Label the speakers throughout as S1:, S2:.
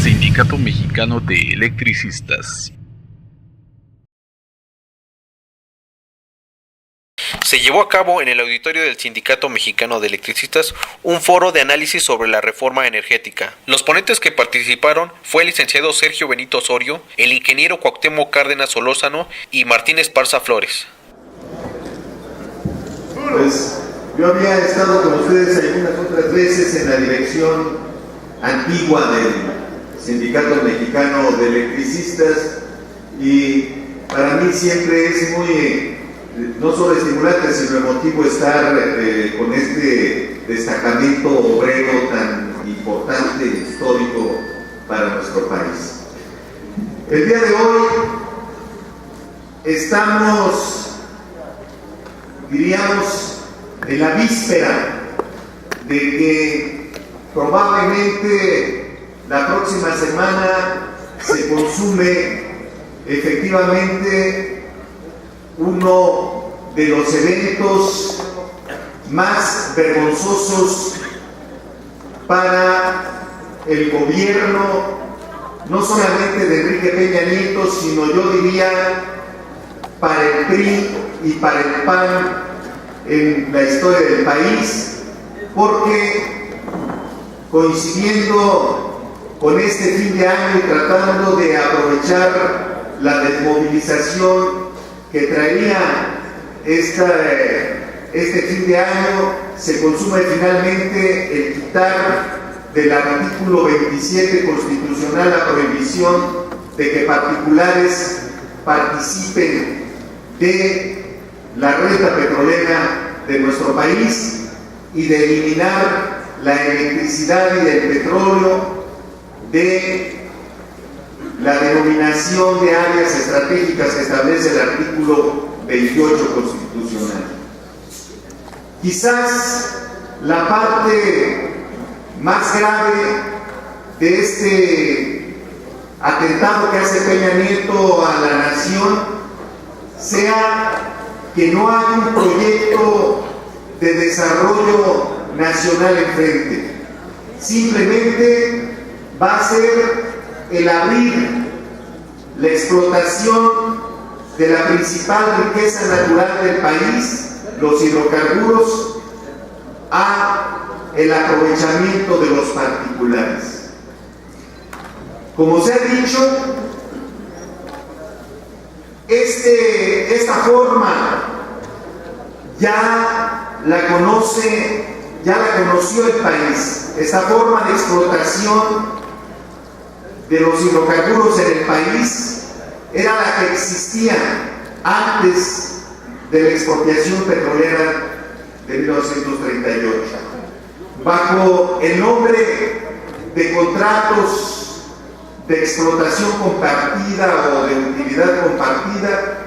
S1: Sindicato Mexicano de Electricistas.
S2: Se llevó a cabo en el auditorio del Sindicato Mexicano de Electricistas un foro de análisis sobre la reforma energética. Los ponentes que participaron fue el licenciado Sergio Benito Osorio, el ingeniero Cuauhtémoc Cárdenas Solórzano y Martín Esparza Flores.
S3: Pues yo había estado con ustedes algunas otras veces en la dirección antigua del Sindicato Mexicano de Electricistas y para mí siempre es muy no solo estimulante, sino emotivo estar con este destacamento obrero tan importante e histórico para nuestro país. El día de hoy estamos, diríamos, en la víspera de que probablemente la próxima semana se consume efectivamente uno de los eventos más vergonzosos para el gobierno, no solamente de Enrique Peña Nieto, sino yo diría para el PRI y para el PAN en la historia del país, porque coincidiendo con este fin de año y tratando de aprovechar la desmovilización que traía este fin de año, se consume finalmente el quitar del artículo 27 constitucional la prohibición de que particulares participen de la renta petrolera de nuestro país y de eliminar la electricidad y el petróleo de la denominación de áreas estratégicas que establece el artículo 28 constitucional. Quizás la parte más grave de este atentado que hace Peña Nieto a la nación sea que no hay un proyecto de desarrollo nacional enfrente. Simplemente va a ser el abrir la explotación de la principal riqueza natural del país, los hidrocarburos, a el aprovechamiento de los particulares. Como se ha dicho, esta forma ya la conoció el país, esta forma de explotación de los hidrocarburos en el país era la que existía antes de la expropiación petrolera de 1938. Bajo el nombre de contratos de explotación compartida o de utilidad compartida,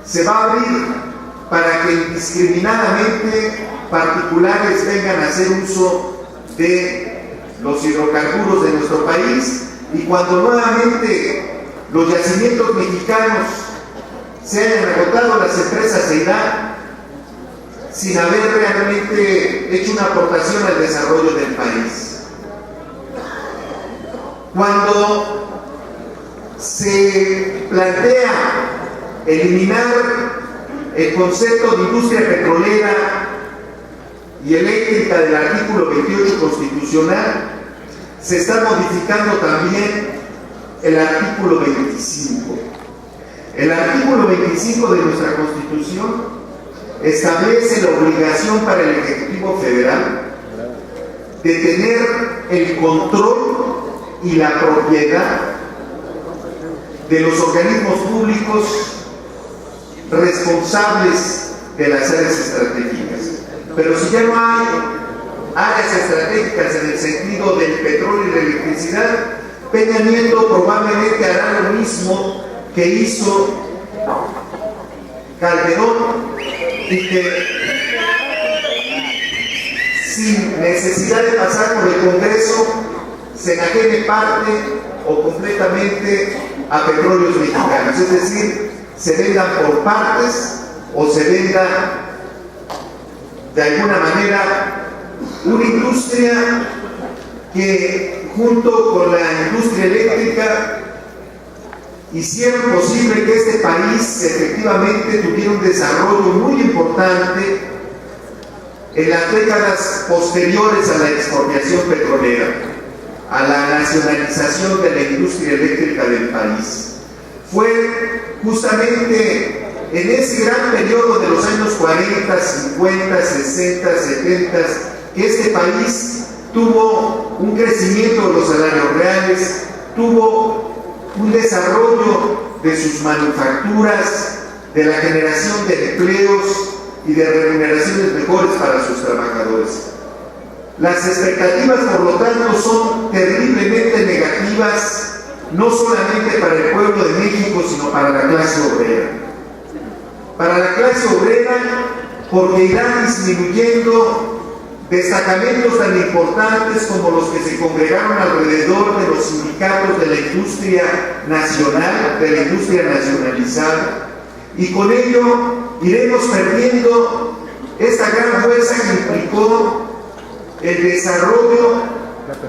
S3: se va a abrir para que indiscriminadamente particulares vengan a hacer uso de los hidrocarburos de nuestro país, y cuando nuevamente los yacimientos mexicanos se hayan agotado, las empresas se irán sin haber realmente hecho una aportación al desarrollo del país. Cuando se plantea eliminar el concepto de industria petrolera y eléctrica del artículo 28 constitucional, se está modificando también el artículo 25. El artículo 25 de nuestra Constitución establece la obligación para el Ejecutivo Federal de tener el control y la propiedad de los organismos públicos responsables de las áreas estratégicas. Pero si ya no hay áreas estratégicas en el sentido del petróleo y la electricidad, Peña Nieto probablemente hará lo mismo que hizo Calderón, y que sin necesidad de pasar por el Congreso se enajene parte o completamente a petróleos mexicanos, es decir, se vendan por partes o se venda de alguna manera una industria que junto con la industria eléctrica hicieron posible que este país efectivamente tuviera un desarrollo muy importante en las décadas posteriores a la expropiación petrolera, a la nacionalización de la industria eléctrica del país. Fue justamente en ese gran periodo de los años 40, 50, 60, 70, que este país tuvo un crecimiento de los salarios reales, tuvo un desarrollo de sus manufacturas, de la generación de empleos y de remuneraciones mejores para sus trabajadores. Las expectativas, por lo tanto, son terriblemente negativas, no solamente para el pueblo de México, sino para la clase obrera. Para la clase obrera, porque irán disminuyendo destacamentos tan importantes como los que se congregaron alrededor de los sindicatos de la industria nacional, de la industria nacionalizada, y con ello iremos perdiendo esta gran fuerza que implicó el desarrollo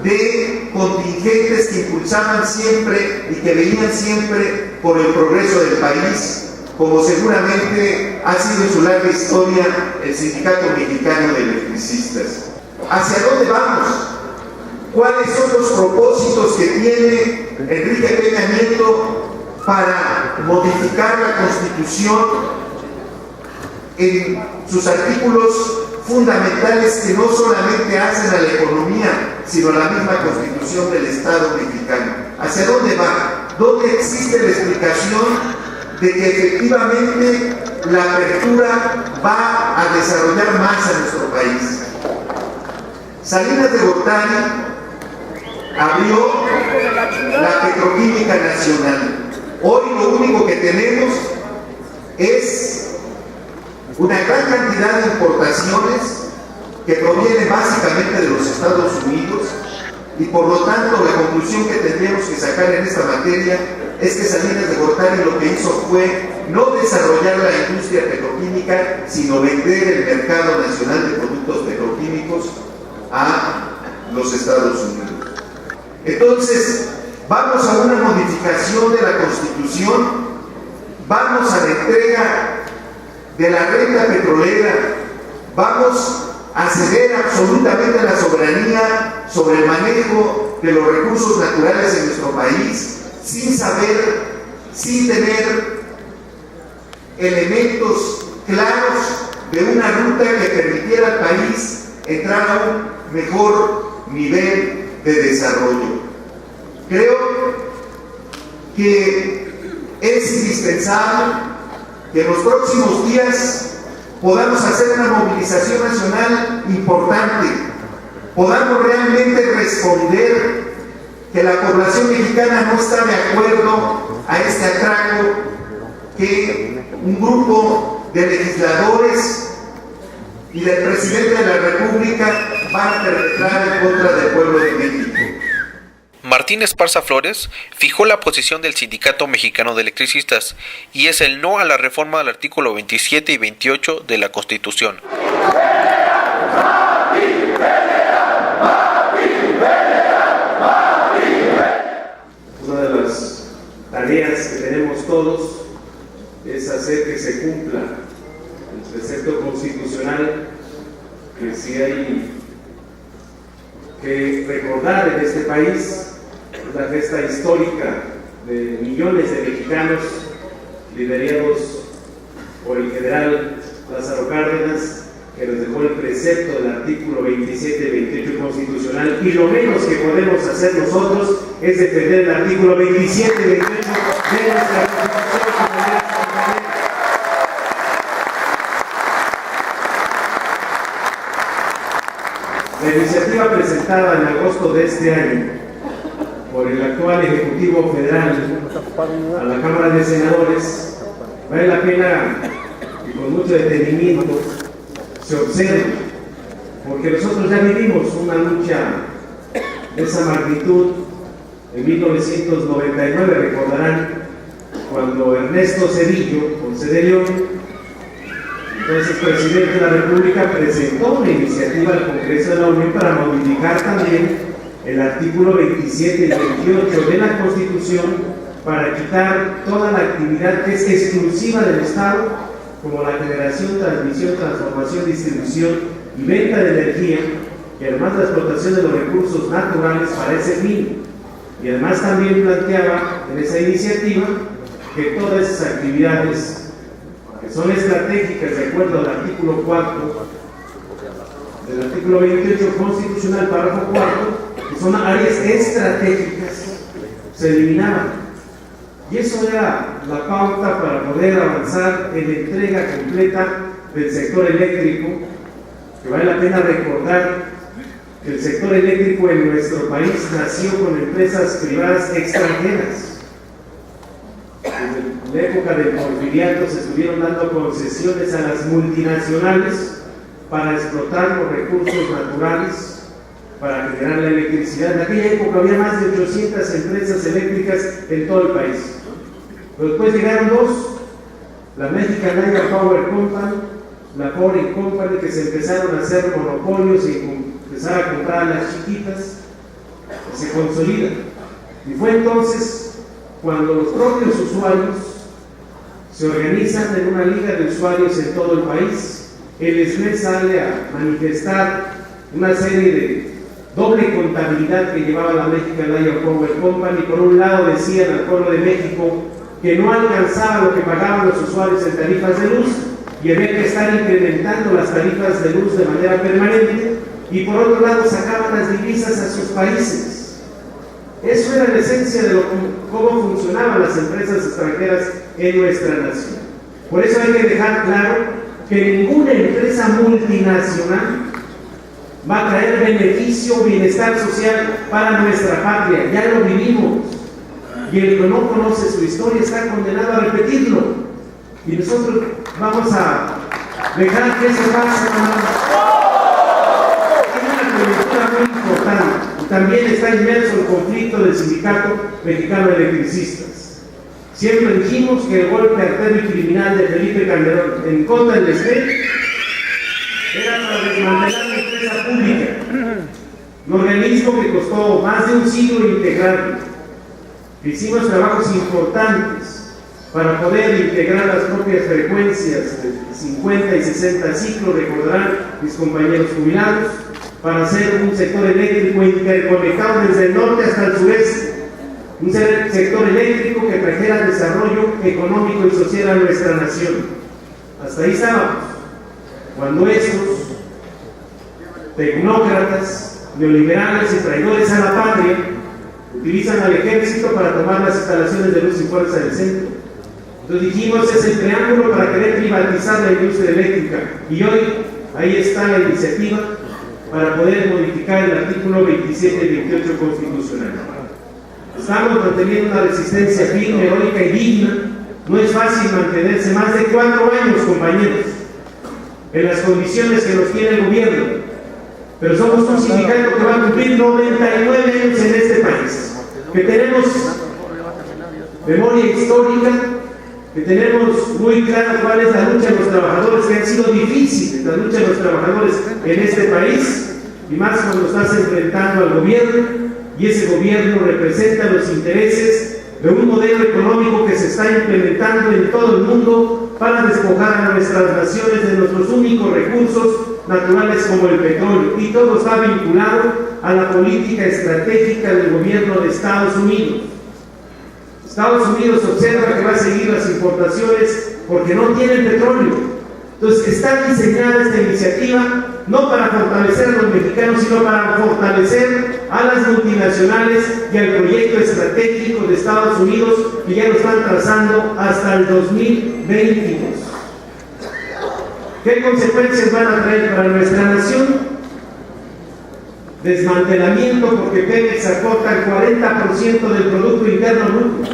S3: de contingentes que impulsaban siempre y que veían siempre por el progreso del país, como seguramente ha sido en su larga historia el Sindicato Mexicano de Electricistas. ¿Hacia dónde vamos? ¿Cuáles son los propósitos que tiene Enrique Peña Nieto para modificar la Constitución en sus artículos fundamentales que no solamente hacen a la economía, sino a la misma Constitución del Estado mexicano? ¿Hacia dónde va? ¿Dónde existe la explicación de que efectivamente la apertura va a desarrollar más a nuestro país? Salinas de Gortari abrió la Petroquímica Nacional. Hoy lo único que tenemos es una gran cantidad de importaciones que provienen básicamente de los Estados Unidos, y por lo tanto la conclusión que tendríamos que sacar en esta materia es que Salinas de Gortari lo que hizo fue no desarrollar la industria petroquímica, sino vender el mercado nacional de productos petroquímicos a los Estados Unidos. Entonces, vamos a una modificación de la Constitución, vamos a la entrega de la renta petrolera, vamos a ceder absolutamente la soberanía sobre el manejo de los recursos naturales en nuestro país, sin saber, sin tener elementos claros de una ruta que permitiera al país entrar a un mejor nivel de desarrollo. Creo que es indispensable que en los próximos días podamos hacer una movilización nacional importante, podamos realmente responder que la población mexicana no está de acuerdo a este atraco que un grupo de legisladores y del presidente de la República van a perpetrar en contra del pueblo de México.
S2: Martín Esparza Flores fijó la posición del Sindicato Mexicano de Electricistas y es el no a la reforma del artículo 27 y 28 de la Constitución.
S4: Una de las tareas que tenemos todos es hacer que se cumpla el precepto constitucional, que si hay que recordar en este país la gesta histórica de millones de mexicanos liderados por el general Lázaro Cárdenas, que nos dejó el precepto del artículo 27 y 28 constitucional, y lo menos que podemos hacer nosotros es defender el artículo 27 y 28 de nuestra Constitución. La iniciativa presentada en agosto de este año por el actual Ejecutivo Federal a la Cámara de Senadores vale la pena que con mucho detenimiento se observe, porque nosotros ya vivimos una lucha de esa magnitud en 1999, recordarán, cuando Ernesto Zedillo, Ponce de León, entonces presidente de la República presentó una iniciativa al Congreso de la Unión para modificar también el artículo 27 y 28 de la Constitución para quitar toda la actividad que es exclusiva del Estado, como la generación, transmisión, transformación, distribución y venta de energía, y además la explotación de los recursos naturales para ese fin. Y además también planteaba en esa iniciativa que todas esas actividades que son estratégicas de acuerdo al artículo 4 del artículo 28 constitucional, párrafo 4, que son áreas estratégicas, se eliminaban. Y eso era la pauta para poder avanzar en la entrega completa del sector eléctrico, que vale la pena recordar que el sector eléctrico en nuestro país nació con empresas privadas extranjeras. En la época del porfiriato se estuvieron dando concesiones a las multinacionales para explotar los recursos naturales, para generar la electricidad. En aquella época había más de 800 empresas eléctricas en todo el país. Pero después llegaron dos, la Mexican Iron Power Company, la Foreign Company, que se empezaron a hacer monopolios y empezar a comprar a las chiquitas, que se consolidan. Y fue entonces cuando los propios usuarios se organizan en una liga de usuarios en todo el país. El SME sale a manifestar una serie de doble contabilidad que llevaba la Mexican Iron Power Company. Por un lado decían al pueblo de México que no alcanzaba lo que pagaban los usuarios en tarifas de luz y había que estar incrementando las tarifas de luz de manera permanente, y por otro lado sacaban las divisas a sus países. Eso era la esencia de cómo funcionaban las empresas extranjeras en nuestra nación. Por eso hay que dejar claro que ninguna empresa multinacional va a traer beneficio o bienestar social para nuestra patria. Ya lo vivimos. Y el que no conoce su historia está condenado a repetirlo. Y nosotros vamos a dejar que eso pase. Hay una coyuntura muy importante. También está inmerso el conflicto del Sindicato Mexicano de Electricistas. Siempre dijimos que el golpe artero y criminal de Felipe Calderón en contra del SME era para desmantelar la empresa pública, un organismo que costó más de un siglo integrarlo. Hicimos trabajos importantes para poder integrar las propias frecuencias de 50 y 60 ciclos, recordarán mis compañeros jubilados, para hacer un sector eléctrico interconectado desde el norte hasta el sureste, un sector eléctrico que trajera desarrollo económico y social a nuestra nación. Hasta ahí estábamos, cuando estos tecnócratas, neoliberales y traidores a la patria utilizan al ejército para tomar las instalaciones de luz y fuerza del centro. Entonces dijimos, es el triángulo para querer privatizar la industria eléctrica, y hoy ahí está la iniciativa para poder modificar el artículo 27 y 28 constitucional. Estamos manteniendo una resistencia firme, heroica y digna. No es fácil mantenerse más de 4 años, compañeros, en las condiciones que nos tiene el gobierno, pero somos un sindicato que va a cumplir 99 años en este país, que tenemos memoria histórica, que tenemos muy claro cuál es la lucha de los trabajadores, que han sido difíciles, la lucha de los trabajadores en este país, y más cuando estás enfrentando al gobierno, y ese gobierno representa los intereses de un modelo económico que se está implementando en todo el mundo para despojar a nuestras naciones de nuestros únicos recursos naturales como el petróleo, y todo está vinculado a la política estratégica del gobierno de Estados Unidos. Estados Unidos observa que va a seguir las importaciones porque no tienen petróleo. Entonces está diseñada esta iniciativa no para fortalecer a los mexicanos, sino para fortalecer a las multinacionales y al proyecto estratégico de Estados Unidos, que ya lo están trazando hasta el 2022. ¿Qué consecuencias van a traer para nuestra nación? Desmantelamiento, porque Pemex aporta el 40% del Producto Interno Bruto.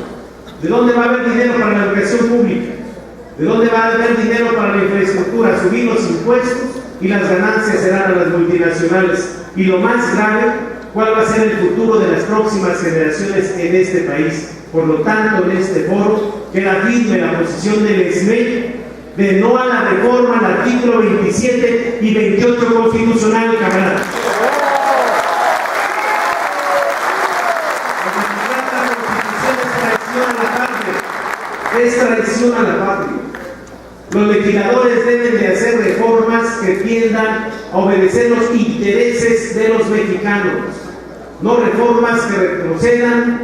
S4: ¿De dónde va a haber dinero para la educación pública? ¿De dónde va a haber dinero para la infraestructura? Subir los impuestos y las ganancias serán a las multinacionales. Y lo más grave, ¿cuál va a ser el futuro de las próximas generaciones en este país? Por lo tanto, en este foro queda firme la posición del SME, de no a la reforma al artículo 27 y 28 constitucional, camaradas. Es traición a la patria. Los legisladores deben de hacer reformas que tiendan a obedecer los intereses de los mexicanos, no reformas que retrocedan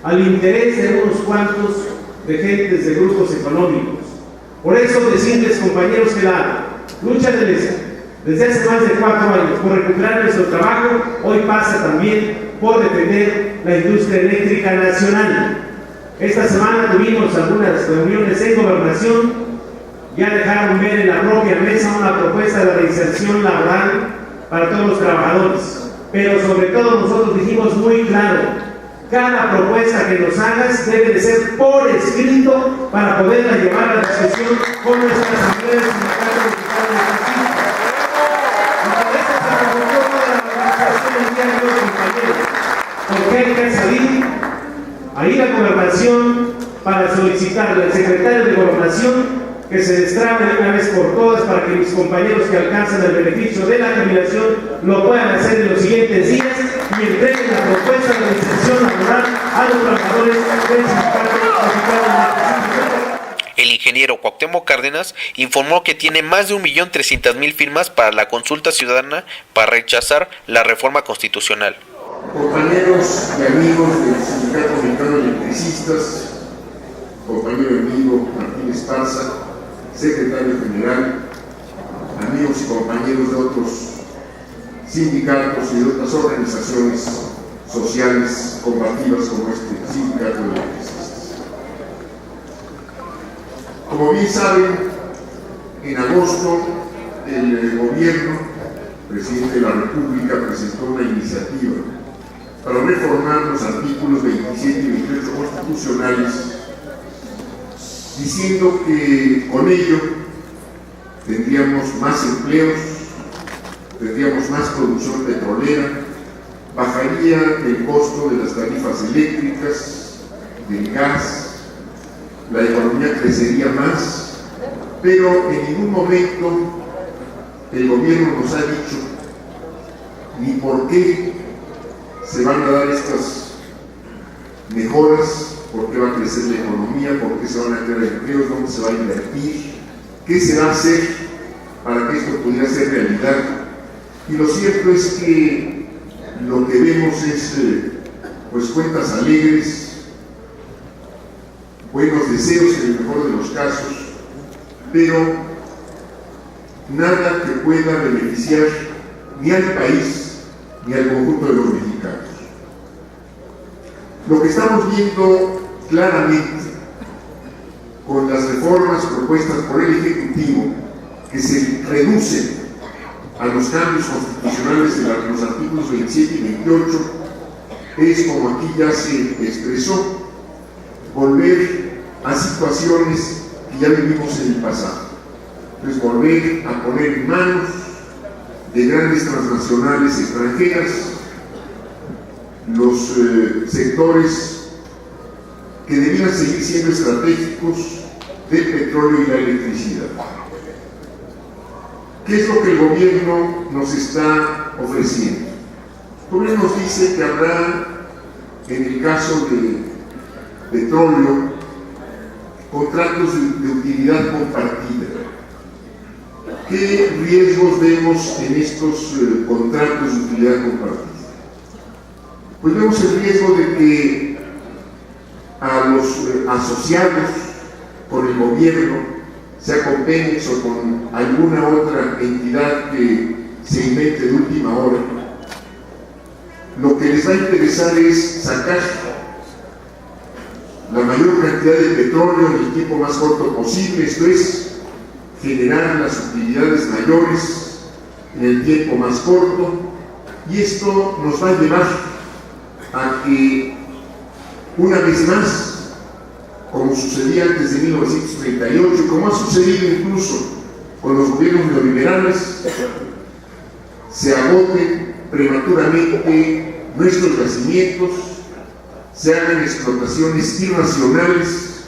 S4: al interés de unos cuantos de gentes de grupos económicos. Por eso decirles, compañeros, que la lucha desde hace más de 4 años por recuperar nuestro trabajo, hoy pasa también por defender la industria eléctrica nacional. Esta semana tuvimos algunas reuniones en Gobernación, ya dejaron ver en la propia mesa una propuesta de reinserción laboral para todos los trabajadores, pero sobre todo nosotros dijimos muy claro, cada propuesta que nos hagas debe de ser por escrito para poderla llevar a la discusión con nuestras asambleas sindicales mexicanas. Y por eso se convocó toda la organización el día de hoy, compañeros, porque hay que salir a ir a Gobernación para solicitarle al secretario de Gobernación que se destrabe de una vez por todas para que mis compañeros que alcanzan el beneficio de la jubilación lo puedan hacer en los siguientes días y entreguen la propuesta de reinserción laboral a los trabajadores del Sindicato Mexicano.
S2: El ingeniero Cuauhtémoc Cárdenas informó que tiene más de 1.300.000 firmas para la consulta ciudadana para rechazar la reforma constitucional.
S5: Compañeros y amigos del Sindicato Mexicano de Electricistas, compañero amigo Martín Esparza, secretario general, amigos y compañeros de otros sindicatos y de otras organizaciones sociales combativas como este Sindicato de Electricistas. Como bien saben, en agosto el gobierno, presidente de la República, presentó una iniciativa para reformar los artículos 27 y 28 constitucionales, diciendo que con ello tendríamos más empleos, tendríamos más producción petrolera, bajaría el costo de las tarifas eléctricas, del gas, la economía crecería más, pero en ningún momento el gobierno nos ha dicho ni por qué se van a dar estas mejoras, por qué va a crecer la economía, por qué se van a crear empleos, dónde se va a invertir, qué se va a hacer para que esto pudiera ser realidad. Y lo cierto es que lo que vemos es pues cuentas alegres, buenos deseos en el mejor de los casos, pero nada que pueda beneficiar ni al país ni al conjunto de los mexicanos. Lo que estamos viendo claramente con las reformas propuestas por el Ejecutivo, que se reducen a los cambios constitucionales de los artículos 27 y 28, es, como aquí ya se expresó, volver a situaciones que ya vivimos en el pasado. Es volver a poner en manos de grandes transnacionales extranjeras los sectores que debían seguir siendo estratégicos del petróleo y la electricidad. ¿Qué es lo que el gobierno nos está ofreciendo? El gobierno nos dice que habrá, en el caso de petróleo, contratos de utilidad compartida. ¿Qué riesgos vemos en estos contratos de utilidad compartida? Pues vemos el riesgo de que a los asociados con el gobierno, sea con Pemex o con alguna otra entidad que se invente de última hora, lo que les va a interesar es sacar la mayor cantidad de petróleo en el tiempo más corto posible, esto es, generar las utilidades mayores en el tiempo más corto, y esto nos va a llevar a que, una vez más, como sucedía antes de 1938, como ha sucedido incluso con los gobiernos neoliberales, se agoten prematuramente nuestros yacimientos, se hagan explotaciones irracionales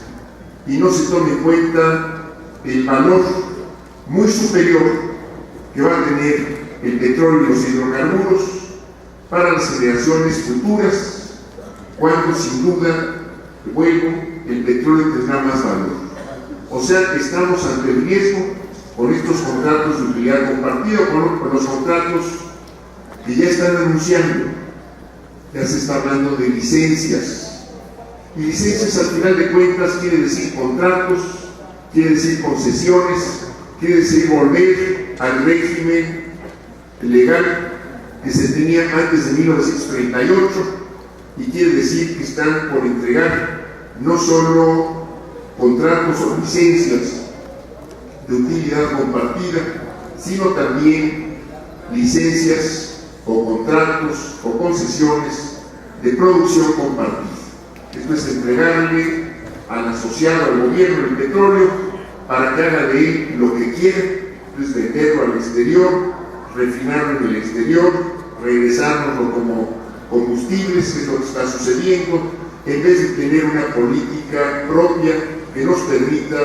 S5: y no se tome en cuenta el valor muy superior que va a tener el petróleo y los hidrocarburos para las generaciones futuras, cuando sin duda, vuelvo, el petróleo tendrá más valor. O sea que estamos ante el riesgo con estos contratos de utilidad compartida, con los contratos que ya están anunciando. Ya se está hablando de licencias. Y licencias, al final de cuentas, quiere decir contratos, quiere decir concesiones, quiere decir volver al régimen legal que se tenía antes de 1938, y quiere decir que están por entregar no solo contratos o licencias de utilidad compartida, sino también licencias o contratos o concesiones de producción compartida. Esto es entregarle al asociado, al gobierno, el petróleo para que haga de él lo que quiera, es venderlo al exterior, refinarlo en el exterior, regresárnoslo como combustibles, que es lo que está sucediendo, en vez de tener una política propia que nos permita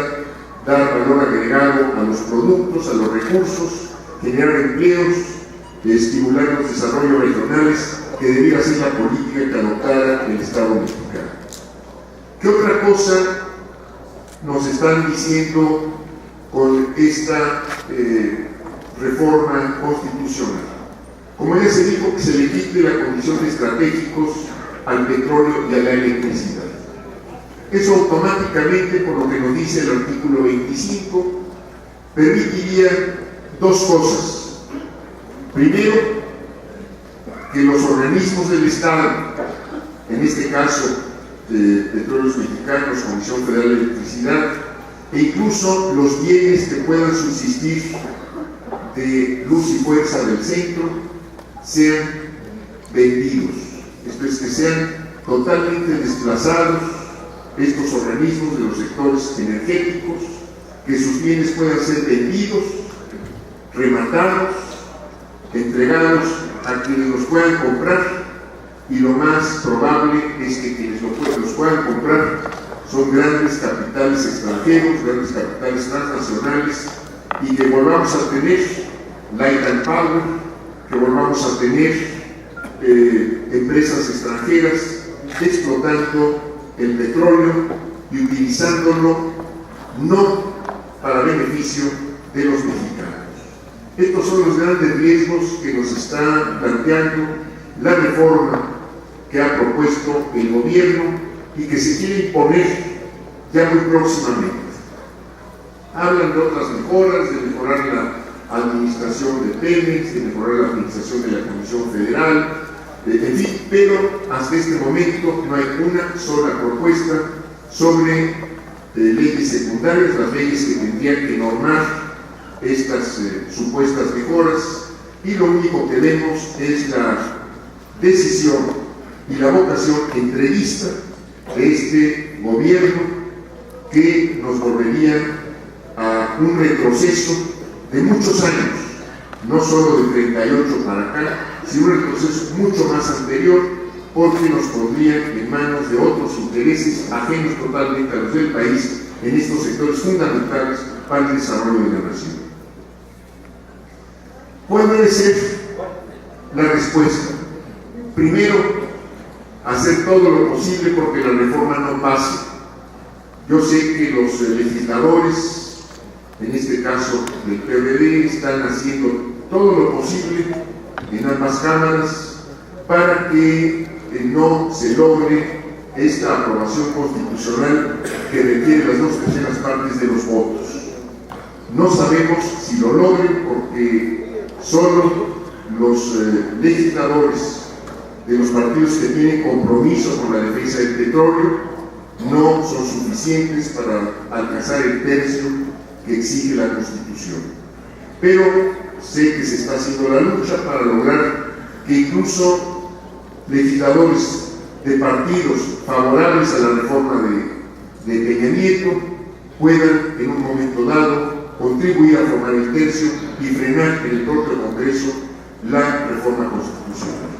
S5: dar valor agregado a los productos, a los recursos, generar empleos, estimular los desarrollos regionales, que debiera ser la política que adoptara el Estado mexicano. ¿Qué otra cosa nos están diciendo con esta reforma constitucional? Como ya se dijo, que se le quite la condición de estratégicos al petróleo y a la electricidad. Eso automáticamente, por lo que nos dice el artículo 25, permitiría dos cosas. Primero, que los organismos del Estado, en este caso Petróleos Mexicanos, Comisión Federal de Electricidad, e incluso los bienes que puedan subsistir de Luz y Fuerza del Centro, sean vendidos. Esto es, que sean totalmente desplazados estos organismos de los sectores energéticos, que sus bienes puedan ser vendidos, rematados, entregados a quienes los puedan comprar, y lo más probable es que quienes los puedan comprar son grandes capitales extranjeros, grandes capitales transnacionales, y que volvamos a tener light and power, que volvamos a tener empresas extranjeras explotando el petróleo y utilizándolo no para beneficio de los mexicanos. Estos son los grandes riesgos que nos está planteando la reforma que ha propuesto el gobierno y que se quiere imponer ya muy próximamente. Hablan de otras mejoras, de mejorar la administración de Pemex, de mejorar la administración de la Comisión Federal, en fin, pero hasta este momento no hay una sola propuesta sobre leyes secundarias, las leyes que tendrían que normar estas supuestas mejoras, y lo único que vemos es la decisión y la vocación entreguista de este gobierno, que nos volvería a un retroceso de muchos años, no solo de 38 para acá, sino un retroceso mucho más anterior, porque nos pondrían en manos de otros intereses ajenos totalmente a los del país en estos sectores fundamentales para el desarrollo de la nación. ¿Cuál debe ser la respuesta? Primero, hacer todo lo posible porque la reforma no pase. Yo sé que los legisladores, en este caso del PRD, están haciendo todo lo posible en ambas cámaras para que no se logre esta aprobación constitucional que requiere las 2/3 partes de los votos. No sabemos si lo logren, porque solo los legisladores de los partidos que tienen compromiso con la defensa del petróleo no son suficientes para alcanzar el tercio que exige la Constitución. Pero sé que se está haciendo la lucha para lograr que incluso legisladores de partidos favorables a la reforma de Peña Nieto puedan en un momento dado contribuir a formar el tercio y frenar en el propio Congreso la reforma constitucional.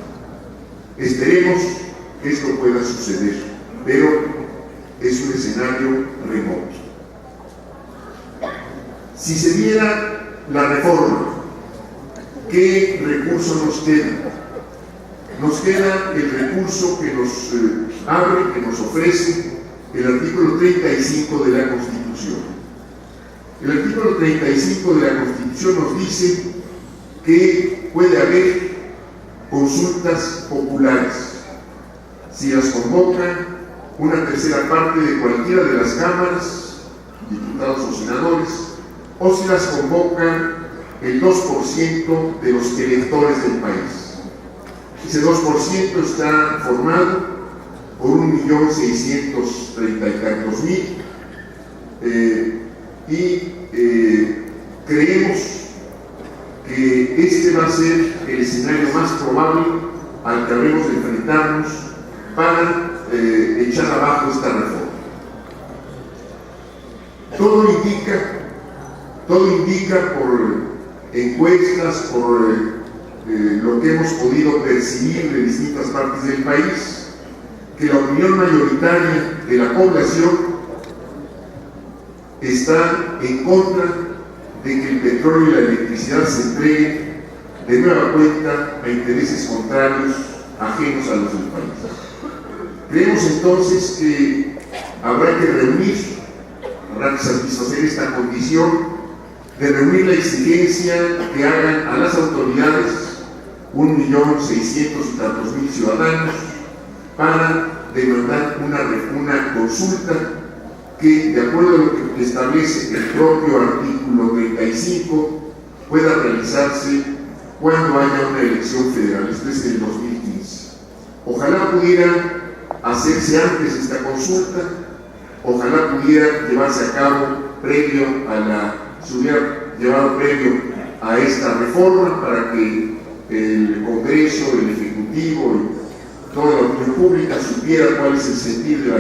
S5: Esperemos que esto pueda suceder, pero es un escenario remoto. Si se diera la reforma, ¿qué recurso nos queda? Nos queda el recurso que nos abre, que nos ofrece el artículo 35 de la Constitución. El artículo 35 de la Constitución nos dice que puede haber consultas populares si las convocan una tercera parte de cualquiera de las cámaras, diputados o senadores, o si las convocan el 2% de los electores del país. Ese 2% está formado por 1.630.000 y creemos que este va a ser el escenario más probable al que habremos de enfrentarnos para echar abajo esta reforma. Todo indica por encuestas, por lo que hemos podido percibir de distintas partes del país, que la opinión mayoritaria de la población está en contra de que el petróleo y la electricidad se entreguen de nueva cuenta a intereses contrarios ajenos a los del país. Creemos entonces que habrá que satisfacer esta condición de reunir la exigencia que hagan a las autoridades 1.600.000 ciudadanos para demandar una consulta que, de acuerdo a lo que establece el propio artículo 35, pueda realizarse cuando haya una elección federal, esto es en el 2015. Ojalá pudiera hacerse antes esta consulta, ojalá pudiera llevarse a cabo previo a esta reforma para que el Congreso, el Ejecutivo y toda la opinión pública supiera cuál es el sentir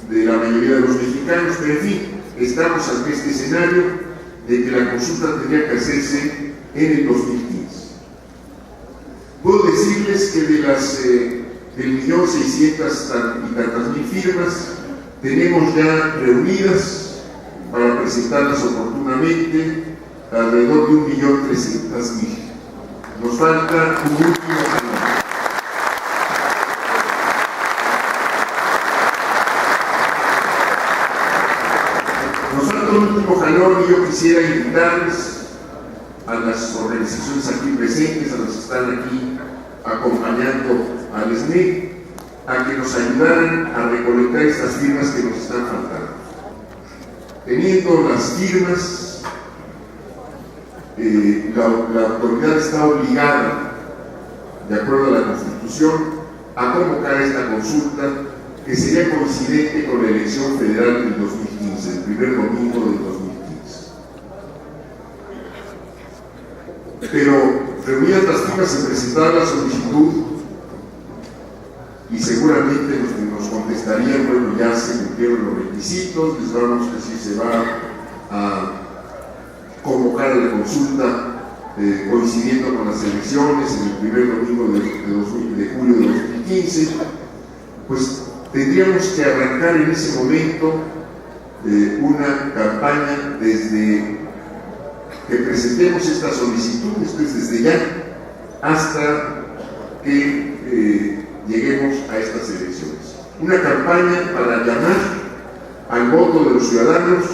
S5: de la mayoría de los mexicanos, pero en fin, estamos ante este escenario de que la consulta tendría que hacerse en el 2015. Puedo decirles que de las del 1.600.000 firmas tenemos ya reunidas para presentarlas oportunamente alrededor de 1.300.000. Nos falta un último jalón. Nos falta un último jalón y yo quisiera invitarles a las organizaciones aquí presentes, a los que están aquí acompañando al SNEC, a que nos ayudaran a recolectar estas firmas que nos están faltando. Teniendo las firmas, la autoridad está obligada, de acuerdo a la Constitución, a convocar esta consulta que sería coincidente con la elección federal del 2015, el primer domingo del 2015. Pero reunidas las firmas se presentará la solicitud y seguramente nos contestarían, bueno, ya se cumplieron los requisitos, les vamos a decir, se va a convocar a la consulta coincidiendo con las elecciones en el primer domingo de julio de 2015, pues tendríamos que arrancar en ese momento una campaña desde que presentemos esta solicitud, esto es desde ya, hasta que lleguemos a estas elecciones. Una campaña para llamar al voto de los ciudadanos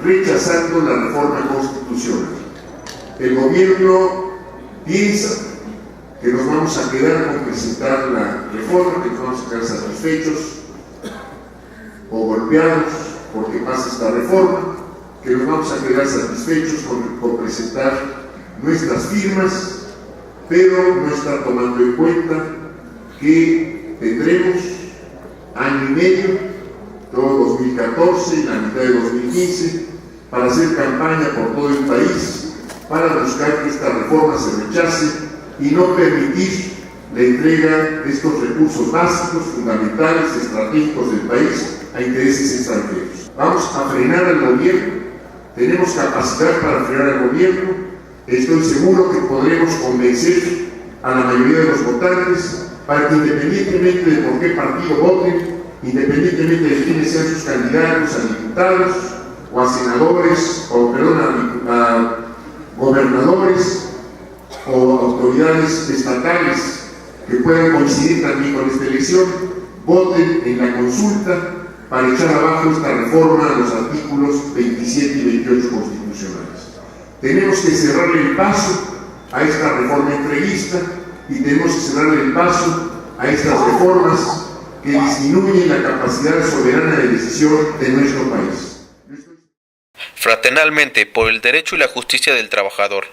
S5: rechazando la reforma constitucional. El gobierno piensa que nos vamos a quedar con presentar la reforma, que nos vamos a quedar satisfechos o golpeados porque pasa esta reforma, que nos vamos a quedar satisfechos con presentar nuestras firmas, pero no está tomando en cuenta que tendremos año y medio, todo 2014 y la mitad de 2015, para hacer campaña por todo el país, para buscar que esta reforma se rechace y no permitir la entrega de estos recursos básicos, fundamentales, estratégicos del país a intereses extranjeros. Vamos a frenar al gobierno, tenemos capacidad para frenar al gobierno, estoy seguro que podremos convencer a la mayoría de los votantes para que independientemente de por qué partido voten, independientemente de quiénes sean sus candidatos a diputados o a senadores, o perdón, a gobernadores o autoridades estatales que puedan coincidir también con esta elección, voten en la consulta para echar abajo esta reforma a los artículos 27 y 28 constitucionales. Tenemos que cerrarle el paso a esta reforma entreguista y tenemos que cerrarle el paso a estas reformas que disminuyen la capacidad soberana de decisión de nuestro país.
S2: Fraternalmente por el derecho y la justicia del trabajador.